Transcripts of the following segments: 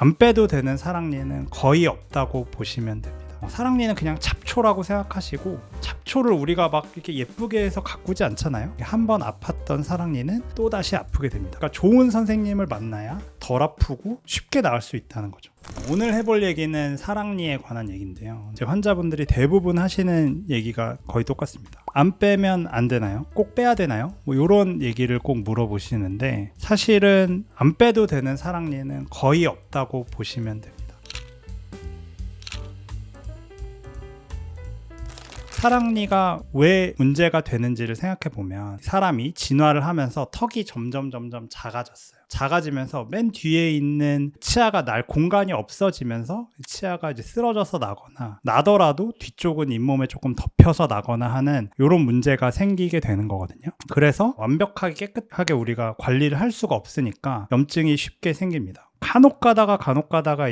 안 빼도 되는 사랑니는 거의 없다고 보시면 됩니다. 사랑니는 그냥 잡초라고 생각하시고, 잡초를 우리가 막 이렇게 예쁘게 해서 가꾸지 않잖아요. 한번 아팠던 사랑니는 또다시 아프게 됩니다. 그러니까 좋은 선생님을 만나야 덜 아프고 쉽게 나을 수 있다는 거죠. 오늘 해볼 얘기는 사랑니에 관한 얘기인데요. 제 환자분들이 대부분 하시는 얘기가 거의 똑같습니다. 안 빼면 안 되나요? 꼭 빼야 되나요? 뭐 이런 얘기를 꼭 물어보시는데, 사실은 안 빼도 되는 사랑니는 거의 없다고 보시면 됩니다. 사랑니가 왜 문제가 되는지를 생각해보면, 사람이 진화를 하면서 턱이 점점 작아졌어요. 작아지면서 맨 뒤에 있는 치아가 날 공간이 없어지면서 치아가 이제 쓰러져서 나거나, 나더라도 뒤쪽은 잇몸에 조금 덮여서 나거나 하는 이런 문제가 생기게 되는 거거든요. 그래서 완벽하게 깨끗하게 우리가 관리를 할 수가 없으니까 염증이 쉽게 생깁니다. 간혹 가다가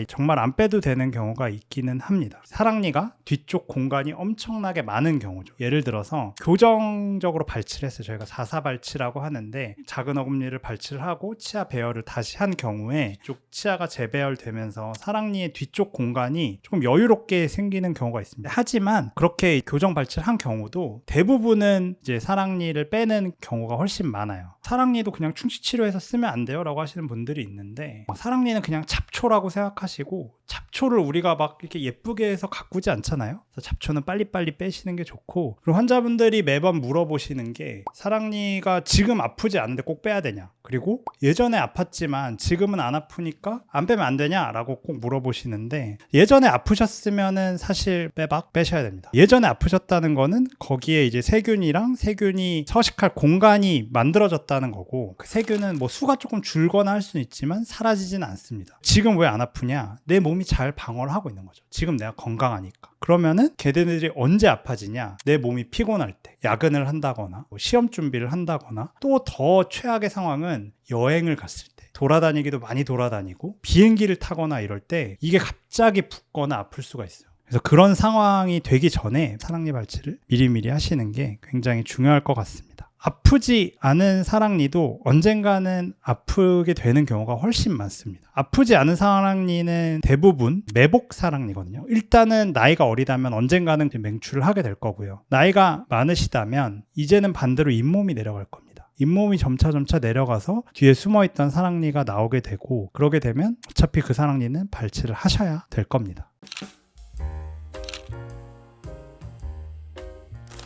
정말 안 빼도 되는 경우가 있기는 합니다. 사랑니가 뒤쪽 공간이 엄청나게 많은 경우죠. 예를 들어서 교정적으로 발치를 했어요. 저희가 4사 발치라고 하는데, 작은 어금니를 발치를 하고 치아 배열을 다시 한 경우에 쪽 치아가 재배열되면서 사랑니의 뒤쪽 공간이 조금 여유롭게 생기는 경우가 있습니다. 하지만 그렇게 교정 발치를 한 경우도 대부분은 이제 사랑니를 빼는 경우가 훨씬 많아요. 사랑니도 그냥 충치 치료해서 쓰면 안 돼요 라고 하시는 분들이 있는데, 사랑니는 그냥 잡초라고 생각하시고, 잡초를 우리가 막 이렇게 예쁘게 해서 가꾸지 않잖아요. 그래서 잡초는 빨리빨리 빼시는 게 좋고, 그리고 환자분들이 매번 물어보시는 게, 사랑니가 지금 아프지 않은데 꼭 빼야 되냐, 그리고 예전에 아팠지만 지금은 안 아프니까 안 빼면 안 되냐 라고 꼭 물어보시는데, 예전에 아프셨으면은 사실 빼셔야 됩니다. 예전에 아프셨다는 거는 거기에 이제 세균이 서식할 공간이 만들어졌다는 거고, 그 세균은 뭐 수가 조금 줄거나 할 수는 있지만 사라지진 않습니다. 지금 왜 안 아프냐? 내 몸이 잘 방어를 하고 있는 거죠. 지금 내가 건강하니까. 그러면은 걔네들이 언제 아파지냐? 내 몸이 피곤할 때, 야근을 한다거나 뭐 시험 준비를 한다거나, 또 더 최악의 상황은 여행을 갔을 때, 돌아다니기도 많이 돌아다니고 비행기를 타거나 이럴 때 이게 갑자기 붓거나 아플 수가 있어요. 그래서 그런 상황이 되기 전에 사랑니 발치를 미리미리 하시는 게 굉장히 중요할 것 같습니다. 아프지 않은 사랑니도 언젠가는 아프게 되는 경우가 훨씬 많습니다. 아프지 않은 사랑니는 대부분 매복 사랑니거든요. 일단은 나이가 어리다면 언젠가는 맹출을 하게 될 거고요. 나이가 많으시다면 이제는 반대로 잇몸이 내려갈 겁니다. 잇몸이 점차 내려가서 뒤에 숨어있던 사랑니가 나오게 되고, 그러게 되면 어차피 그 사랑니는 발치를 하셔야 될 겁니다.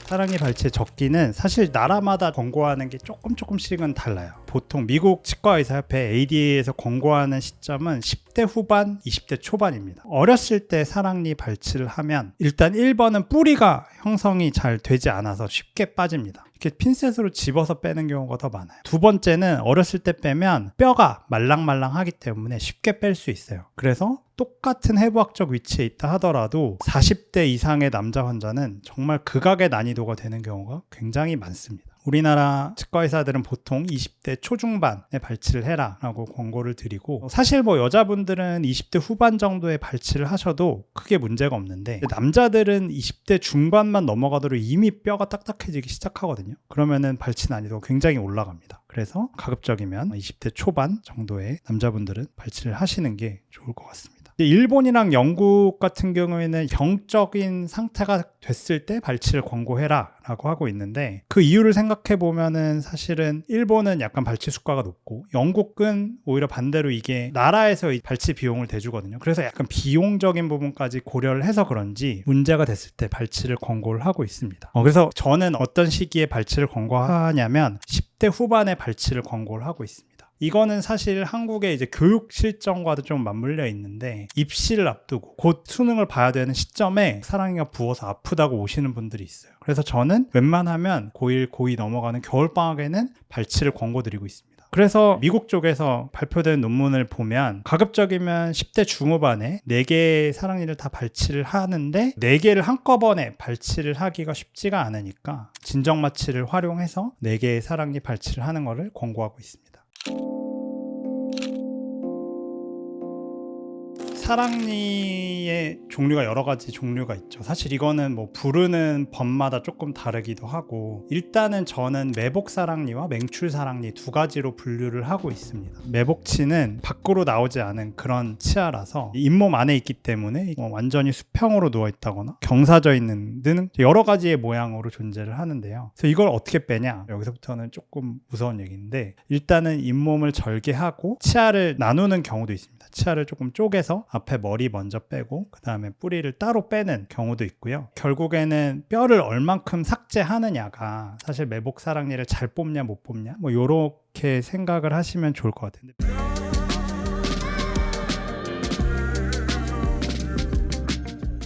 사랑니 발치의 적기는 사실 나라마다 권고하는 게 조금씩은 달라요. 보통 미국 치과의사협회 ADA에서 권고하는 시점은 10대 후반, 20대 초반입니다. 어렸을 때 사랑니 발치를 하면 일단 1번은 뿌리가 형성이 잘 되지 않아서 쉽게 빠집니다. 이렇게 핀셋으로 집어서 빼는 경우가 더 많아요. 두 번째는 어렸을 때 빼면 뼈가 말랑말랑하기 때문에 쉽게 뺄 수 있어요. 그래서 똑같은 해부학적 위치에 있다 하더라도 40대 이상의 남자 환자는 정말 극악의 난이도가 되는 경우가 굉장히 많습니다. 우리나라 치과의사들은 보통 20대 초중반에 발치를 해라 라고 권고를 드리고, 사실 뭐 여자분들은 20대 후반 정도에 발치를 하셔도 크게 문제가 없는데, 남자들은 20대 중반만 넘어가도록 이미 뼈가 딱딱해지기 시작하거든요. 그러면은 발치 난이도가 굉장히 올라갑니다. 그래서 가급적이면 20대 초반 정도의 남자분들은 발치를 하시는 게 좋을 것 같습니다. 일본이랑 영국 같은 경우에는 병적인 상태가 됐을 때 발치를 권고해라 라고 하고 있는데, 그 이유를 생각해 보면은 사실은 일본은 약간 발치 수가가 높고, 영국은 오히려 반대로 이게 나라에서 이 발치 비용을 대주거든요. 그래서 약간 비용적인 부분까지 고려를 해서 그런지 문제가 됐을 때 발치를 권고를 하고 있습니다. 그래서 저는 어떤 시기에 발치를 권고하냐면 10대 후반에 발치를 권고를 하고 있습니다. 이거는 사실 한국의 이제 교육 실정과도 좀 맞물려 있는데, 입시를 앞두고 곧 수능을 봐야 되는 시점에 사랑니가 부어서 아프다고 오시는 분들이 있어요. 그래서 저는 웬만하면 고1, 고2 넘어가는 겨울방학에는 발치를 권고드리고 있습니다. 그래서 미국 쪽에서 발표된 논문을 보면 가급적이면 10대 중후반에 4개의 사랑니를 다 발치를 하는데, 4개를 한꺼번에 발치를 하기가 쉽지가 않으니까 진정마취를 활용해서 4개의 사랑니 발치를 하는 것을 권고하고 있습니다. 사랑니의 종류가 여러 가지 종류가 있죠. 사실 이거는 뭐 부르는 법마다 조금 다르기도 하고, 일단은 저는 매복 사랑니와 맹출 사랑니 두 가지로 분류를 하고 있습니다. 매복치는 밖으로 나오지 않은 그런 치아라서 잇몸 안에 있기 때문에 완전히 수평으로 누워 있다거나 경사져 있는 등 여러 가지의 모양으로 존재를 하는데요. 그래서 이걸 어떻게 빼냐? 여기서부터는 조금 무서운 얘기인데, 일단은 잇몸을 절개하고 치아를 나누는 경우도 있습니다. 치아를 조금 쪼개서 앞에 머리 먼저 빼고 그 다음에 뿌리를 따로 빼는 경우도 있고요. 결국에는 뼈를 얼만큼 삭제하느냐가 사실 매복 사랑니를 잘 뽑냐 못 뽑냐 뭐 요렇게 생각을 하시면 좋을 것 같은데,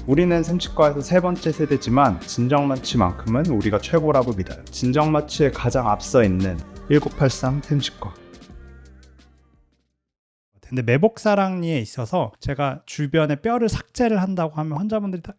우리는 샘치과에서 세 번째 세대지만 진정마취만큼은 우리가 최고라고 믿어요. 진정마취에 가장 앞서 있는 1983 샘치과. 근데 매복 사랑니에 있어서 제가 주변에 뼈를 삭제를 한다고 하면 환자분들이 다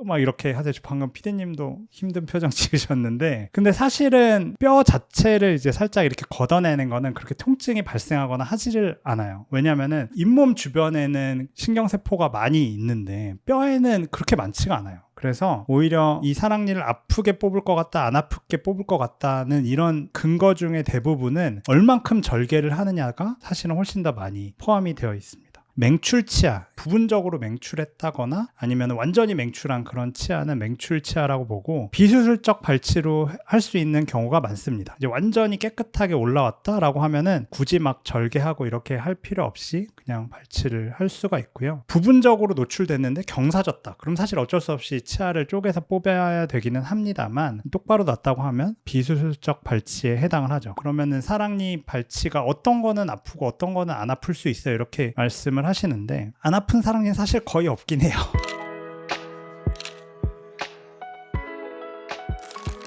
막 이렇게 하세요. 방금 피디님도 힘든 표정 지으셨는데, 근데 사실은 뼈 자체를 이제 살짝 이렇게 걷어내는 거는 그렇게 통증이 발생하거나 하지를 않아요. 왜냐면은 잇몸 주변에는 신경세포가 많이 있는데 뼈에는 그렇게 많지가 않아요. 그래서 오히려 이 사랑니를 아프게 뽑을 것 같다, 안 아프게 뽑을 것 같다는 이런 근거 중에 대부분은 얼만큼 절개를 하느냐가 사실은 훨씬 더 많이 포함이 되어 있습니다. 맹출 치아, 부분적으로 맹출했다거나 아니면 완전히 맹출한 그런 치아는 맹출 치아라고 보고, 비수술적 발치로 할 수 있는 경우가 많습니다. 이제 완전히 깨끗하게 올라왔다라고 하면은 굳이 막 절개하고 이렇게 할 필요 없이 그냥 발치를 할 수가 있고요. 부분적으로 노출됐는데 경사졌다, 그럼 사실 어쩔 수 없이 치아를 쪼개서 뽑아야 되기는 합니다만, 똑바로 났다고 하면 비수술적 발치에 해당을 하죠. 그러면은 사랑니 발치가 어떤 거는 아프고 어떤 거는 안 아플 수 있어요, 이렇게 말씀을 하시는데, 안 아픈 사랑니는 사실 거의 없긴 해요.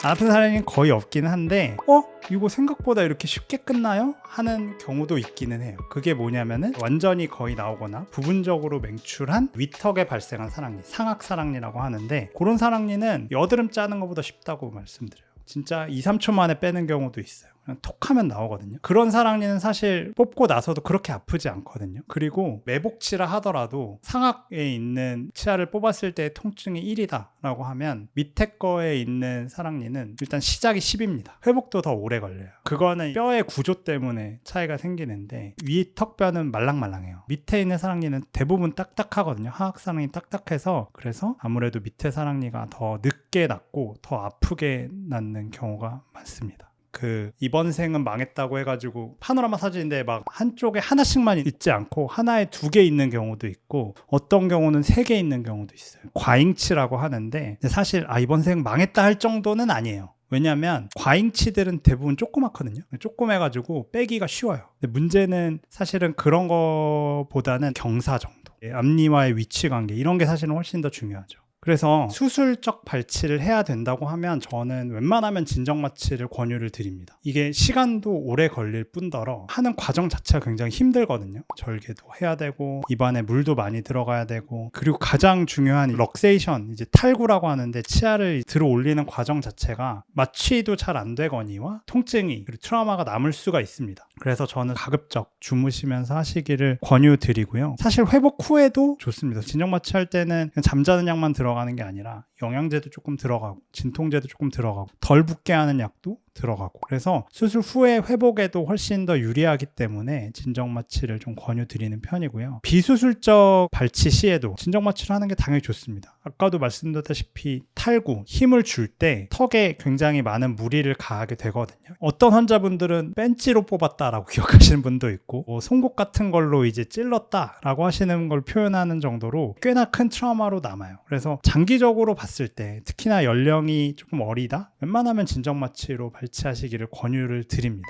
안 아픈 사랑니는 거의 없긴 한데, 이거 생각보다 이렇게 쉽게 끝나요? 하는 경우도 있기는 해요. 그게 뭐냐면은 완전히 거의 나오거나 부분적으로 맹출한 위턱에 발생한 사랑니, 상악 사랑니라고 하는데, 그런 사랑니는 여드름 짜는 것보다 쉽다고 말씀드려요. 진짜 2, 3초 만에 빼는 경우도 있어요. 그냥 톡 하면 나오거든요. 그런 사랑니는 사실 뽑고 나서도 그렇게 아프지 않거든요. 그리고 매복치라 하더라도 상악에 있는 치아를 뽑았을 때 통증이 1이다 라고 하면 밑에 거에 있는 사랑니는 일단 시작이 10입니다. 회복도 더 오래 걸려요. 그거는 뼈의 구조 때문에 차이가 생기는데, 위 턱뼈는 말랑말랑해요. 밑에 있는 사랑니는 대부분 딱딱하거든요. 하악 사랑니 딱딱해서, 그래서 아무래도 밑에 사랑니가 더 늦게 낫고 더 아프게 낫는 경우가 많습니다. 이번 생은 망했다고 해가지고 파노라마 사진인데 막 한쪽에 하나씩만 있지 않고 하나에 2개 있는 경우도 있고, 어떤 경우는 3개 있는 경우도 있어요. 과잉치라고 하는데, 사실 이번 생 망했다 할 정도는 아니에요. 왜냐하면 과잉치들은 대부분 조그맣거든요. 조그매가지고 빼기가 쉬워요. 근데 문제는 사실은 그런 거보다는 경사 정도, 앞니와의 위치 관계, 이런 게 사실은 훨씬 더 중요하죠. 그래서 수술적 발치를 해야 된다고 하면 저는 웬만하면 진정마취를 권유를 드립니다. 이게 시간도 오래 걸릴 뿐더러 하는 과정 자체가 굉장히 힘들거든요. 절개도 해야 되고 입안에 물도 많이 들어가야 되고, 그리고 가장 중요한 럭세이션, 이제 탈구라고 하는데 치아를 들어 올리는 과정 자체가 마취도 잘 안 되거니와 통증이, 그리고 트라우마가 남을 수가 있습니다. 그래서 저는 가급적 주무시면서 하시기를 권유드리고요. 사실 회복 후에도 좋습니다. 진정마취 할 때는 그냥 잠자는 약만 들어가는 게 아니라 영양제도 조금 들어가고 진통제도 조금 들어가고 덜 붓게 하는 약도 들어가고, 그래서 수술 후에 회복에도 훨씬 더 유리하기 때문에 진정마취를 좀 권유드리는 편이고요. 비수술적 발치 시에도 진정마취를 하는 게 당연히 좋습니다. 아까도 말씀드렸다시피 탈구, 힘을 줄 때 턱에 굉장히 많은 무리를 가하게 되거든요. 어떤 환자분들은 벤치로 뽑았다라고 기억하시는 분도 있고, 송곳 같은 걸로 이제 찔렀다라고 하시는 걸 표현하는 정도로 꽤나 큰 트라우마로 남아요. 그래서 장기적으로 봤을 때, 특히나 연령이 조금 어리다, 웬만하면 진정마취로 발치하시기를 권유를 드립니다.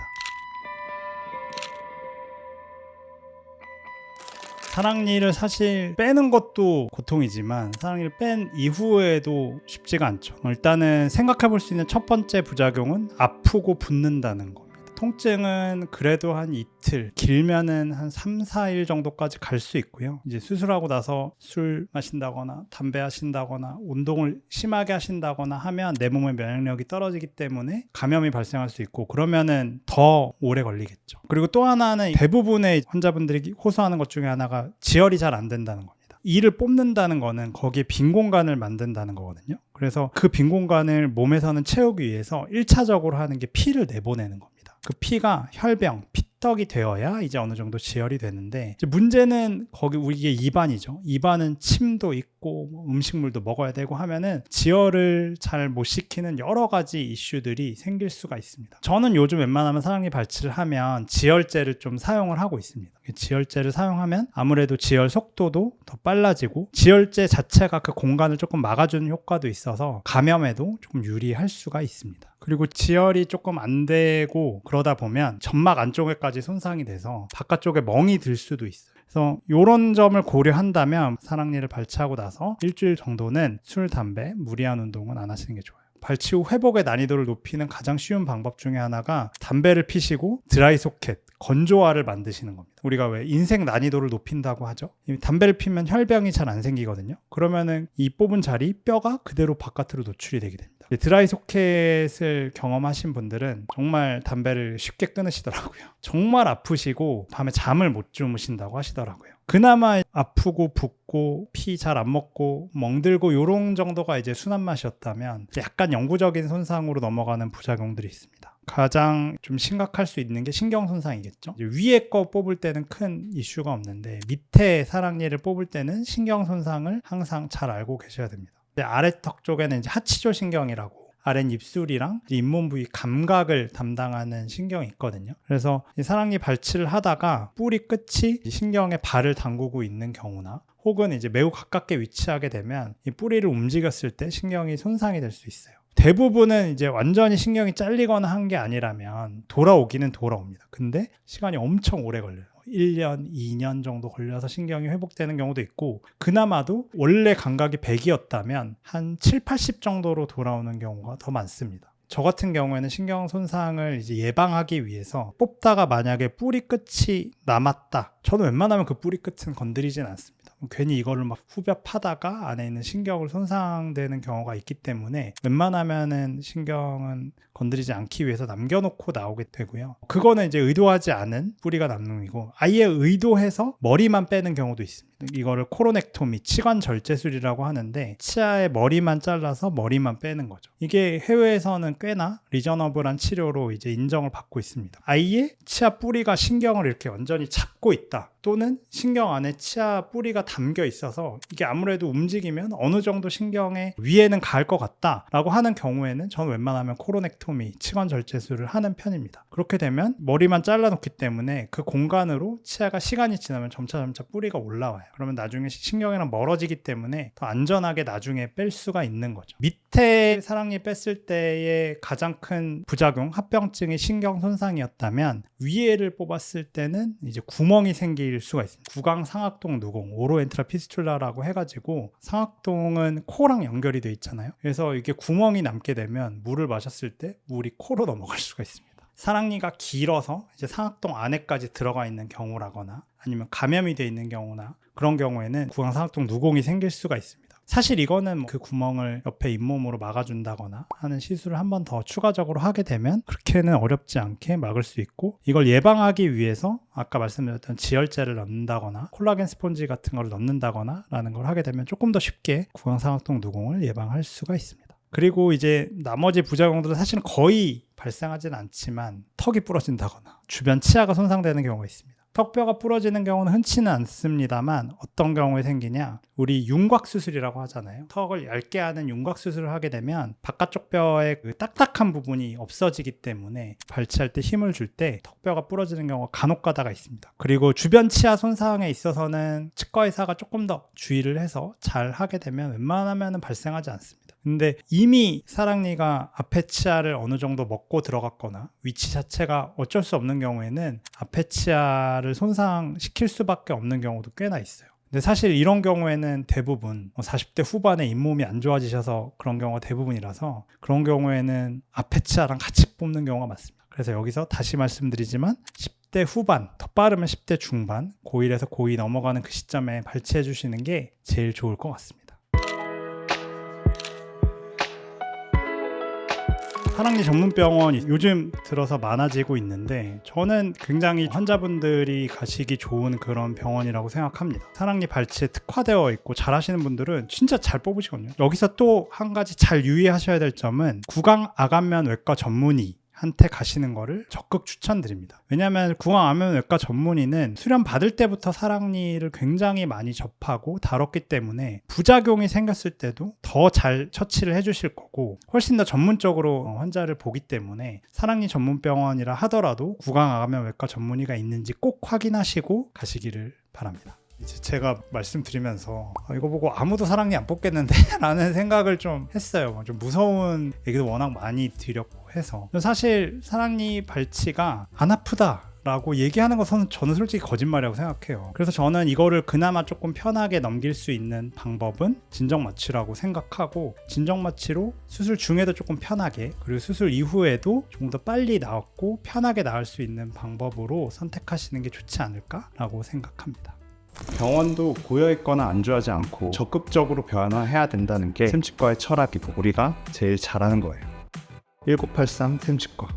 사랑니를 사실 빼는 것도 고통이지만 사랑니를 뺀 이후에도 쉽지가 않죠. 일단은 생각해 볼 수 있는 첫 번째 부작용은 아프고 붓는다는 겁니다. 통증은 그래도 한 이틀, 길면은 한 3, 4일 정도까지 갈 수 있고요. 이제 수술하고 나서 술 마신다거나 담배 하신다거나 운동을 심하게 하신다거나 하면 내 몸의 면역력이 떨어지기 때문에 감염이 발생할 수 있고, 그러면은 더 오래 걸리겠죠. 그리고 또 하나는 대부분의 환자분들이 호소하는 것 중에 하나가 지혈이 잘 안 된다는 겁니다. 이를 뽑는다는 거는 거기에 빈 공간을 만든다는 거거든요. 그래서 그 빈 공간을 몸에서는 채우기 위해서 1차적으로 하는 게 피를 내보내는 겁니다. 그 피가 혈병, 피떡이 되어야 이제 어느 정도 지혈이 되는데, 이제 문제는 거기 이게 입안이죠. 입안은 침도 있고 음식물도 먹어야 되고 하면은 지혈을 잘 못 시키는 여러 가지 이슈들이 생길 수가 있습니다. 저는 요즘 웬만하면 사랑니 발치를 하면 지혈제를 좀 사용을 하고 있습니다. 지혈제를 사용하면 아무래도 지혈 속도도 더 빨라지고, 지혈제 자체가 그 공간을 조금 막아주는 효과도 있어서 감염에도 조금 유리할 수가 있습니다. 그리고 지혈이 조금 안 되고 그러다 보면 점막 안쪽에까지 손상이 돼서 바깥쪽에 멍이 들 수도 있어요. 그래서 이런 점을 고려한다면 사랑니를 발치하고 나서 일주일 정도는 술, 담배, 무리한 운동은 안 하시는 게 좋아요. 발치 후 회복의 난이도를 높이는 가장 쉬운 방법 중에 하나가 담배를 피시고 드라이 소켓, 건조화를 만드시는 겁니다. 우리가 왜 인생 난이도를 높인다고 하죠? 담배를 피면 혈병이 잘 안 생기거든요. 그러면은 이 뽑은 자리, 뼈가 그대로 바깥으로 노출이 되게 됩니다. 드라이 소켓을 경험하신 분들은 정말 담배를 쉽게 끊으시더라고요. 정말 아프시고 밤에 잠을 못 주무신다고 하시더라고요. 그나마 아프고 붓고 피 잘 안 먹고 멍들고 요런 정도가 이제 순한 맛이었다면, 약간 영구적인 손상으로 넘어가는 부작용들이 있습니다. 가장 좀 심각할 수 있는 게 신경 손상이겠죠. 위에 거 뽑을 때는 큰 이슈가 없는데 밑에 사랑니를 뽑을 때는 신경 손상을 항상 잘 알고 계셔야 됩니다. 아래턱 쪽에는 이제 하치조 신경이라고 아랫 입술이랑 잇몸 부위 감각을 담당하는 신경이 있거든요. 그래서 이 사랑니 발치를 하다가 뿌리 끝이 신경에 발을 담그고 있는 경우나, 혹은 이제 매우 가깝게 위치하게 되면 이 뿌리를 움직였을 때 신경이 손상이 될 수 있어요. 대부분은 이제 완전히 신경이 잘리거나 한 게 아니라면 돌아오기는 돌아옵니다. 근데 시간이 엄청 오래 걸려요. 1년, 2년 정도 걸려서 신경이 회복되는 경우도 있고, 그나마도 원래 감각이 100이었다면 한 7, 80 정도로 돌아오는 경우가 더 많습니다. 저 같은 경우에는 신경 손상을 이제 예방하기 위해서 뽑다가 만약에 뿌리 끝이 남았다, 저는 웬만하면 그 뿌리 끝은 건드리진 않습니다. 괜히 이거를 막 후벼 파다가 안에 있는 신경을 손상되는 경우가 있기 때문에 웬만하면은 신경은 건드리지 않기 위해서 남겨놓고 나오게 되고요. 그거는 이제 의도하지 않은 뿌리가 남는 이고, 아예 의도해서 머리만 빼는 경우도 있습니다. 이거를 코로넥토미, 치관 절제술이라고 하는데, 치아의 머리만 잘라서 머리만 빼는 거죠. 이게 해외에서는 꽤나 리저너블한 치료로 이제 인정을 받고 있습니다. 아예 치아 뿌리가 신경을 이렇게 완전히 잡고 있다, 또는 신경 안에 치아 뿌리가 담겨 있어서 이게 아무래도 움직이면 어느 정도 신경의 위에는 갈 것 같다라고 하는 경우에는 저는 웬만하면 코로넥토미, 치관 절제술을 하는 편입니다. 그렇게 되면 머리만 잘라놓기 때문에 그 공간으로 치아가 시간이 지나면 점차 뿌리가 올라와요. 그러면 나중에 신경이랑 멀어지기 때문에 더 안전하게 나중에 뺄 수가 있는 거죠. 밑에 사랑니 뺐을 때의 가장 큰 부작용, 합병증이 신경 손상이었다면, 위에를 뽑았을 때는 이제 구멍이 생길 수가 있습니다. 구강 상악동 누공, 오로엔트라 피스툴라라고 해가지고, 상악동은 코랑 연결이 돼 있잖아요. 그래서 이게 구멍이 남게 되면 물을 마셨을 때 물이 코로 넘어갈 수가 있습니다. 사랑니가 길어서 이제 상악동 안에까지 들어가 있는 경우라거나, 아니면 감염이 돼 있는 경우나, 그런 경우에는 구강 상악동 누공이 생길 수가 있습니다. 사실 이거는 그 구멍을 옆에 잇몸으로 막아준다거나 하는 시술을 한 번 더 추가적으로 하게 되면 그렇게는 어렵지 않게 막을 수 있고, 이걸 예방하기 위해서 아까 말씀드렸던 지혈제를 넣는다거나 콜라겐 스폰지 같은 걸 넣는다거나 라는 걸 하게 되면 조금 더 쉽게 구강상악동 누공을 예방할 수가 있습니다. 그리고 이제 나머지 부작용들은 사실은 거의 발생하지는 않지만, 턱이 부러진다거나 주변 치아가 손상되는 경우가 있습니다. 턱뼈가 부러지는 경우는 흔치는 않습니다만, 어떤 경우에 생기냐, 우리 윤곽 수술이라고 하잖아요. 턱을 얇게 하는 윤곽 수술을 하게 되면 바깥쪽 뼈의 그 딱딱한 부분이 없어지기 때문에 발치할 때 힘을 줄 때 턱뼈가 부러지는 경우가 간혹 가다가 있습니다. 그리고 주변 치아 손상에 있어서는 치과 의사가 조금 더 주의를 해서 잘 하게 되면 웬만하면 발생하지 않습니다. 근데 이미 사랑니가 앞에 치아를 어느 정도 먹고 들어갔거나 위치 자체가 어쩔 수 없는 경우에는 앞에 치아를 손상시킬 수밖에 없는 경우도 꽤나 있어요. 근데 사실 이런 경우에는 대부분 40대 후반에 잇몸이 안 좋아지셔서 그런 경우가 대부분이라서, 그런 경우에는 앞에 치아랑 같이 뽑는 경우가 많습니다. 그래서 여기서 다시 말씀드리지만 10대 후반, 더 빠르면 10대 중반, 고1에서 고2 넘어가는 그 시점에 발치해 주시는 게 제일 좋을 것 같습니다. 사랑니 전문병원이 요즘 들어서 많아지고 있는데 저는 굉장히 환자분들이 가시기 좋은 그런 병원이라고 생각합니다. 사랑니 발치에 특화되어 있고 잘하시는 분들은 진짜 잘 뽑으시거든요. 여기서 또 한 가지 잘 유의하셔야 될 점은 구강-아간면 외과 전문의 한테 가시는 거를 적극 추천드립니다. 왜냐하면 구강-아간면외과 전문의는 수련 받을 때부터 사랑니를 굉장히 많이 접하고 다뤘기 때문에 부작용이 생겼을 때도 더 잘 처치를 해주실 거고 훨씬 더 전문적으로 환자를 보기 때문에 사랑니 전문병원이라 하더라도 구강-아간면외과 전문의가 있는지 꼭 확인하시고 가시기를 바랍니다. 이제 제가 말씀드리면서 이거 보고 아무도 사랑니 안 뽑겠는데 라는 생각을 좀 했어요. 좀 무서운 얘기도 워낙 많이 드렸고 해서 사실 사랑니 발치가 안 아프다 라고 얘기하는 것은 저는 솔직히 거짓말이라고 생각해요. 그래서 저는 이거를 그나마 조금 편하게 넘길 수 있는 방법은 진정마취라고 생각하고 진정마취로 수술 중에도 조금 편하게 그리고 수술 이후에도 조금 더 빨리 나았고 편하게 나을 수 있는 방법으로 선택하시는 게 좋지 않을까라고 생각합니다. 병원도 고여있거나 안주하지 않고 적극적으로 변화해야 된다는 게 샘치과의 철학이고 우리가 제일 잘하는 거예요. 1983 샘치과.